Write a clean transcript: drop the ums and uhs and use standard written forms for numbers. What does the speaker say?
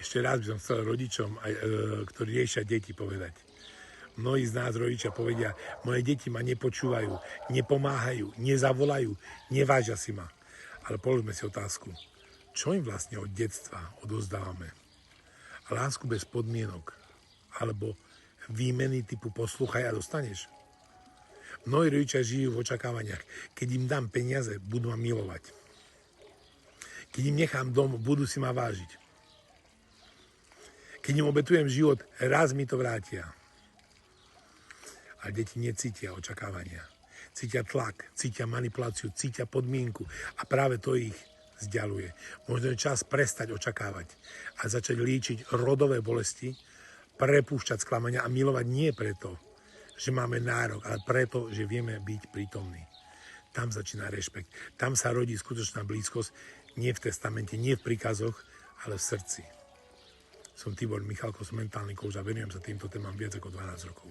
Ešte raz by som chcel rodičom, ktorí riešia deti, povedať. Mnohí z nás rodičia povedia, moje deti ma nepočúvajú, nepomáhajú, nezavolajú, nevážia si ma. Ale položme si otázku, čo im vlastne od detstva odozdávame? Lásku bez podmienok, alebo výmeny typu poslúchaj a dostaneš? Mnohí rodičia žijú v očakávaniach. Keď im dám peniaze, budú ma milovať. Keď im nechám dom, budú si ma vážiť. Keď im obetujem život, raz mi to vrátia. A deti necítia očakávania. Cítia tlak, cítia manipuláciu, cítia podmienku a práve to ich vzdialuje. Možno je čas prestať očakávať a začať líčiť rodové bolesti, prepúšťať sklamania a milovať nie preto, že máme nárok, ale preto, že vieme byť prítomní. Tam začína rešpekt. Tam sa rodí skutočná blízkosť, nie v testamente, nie v príkazoch, ale v srdci. Som Tibor Michalko, som mentálny kouč a venujem sa týmto témam viac ako 12 rokov.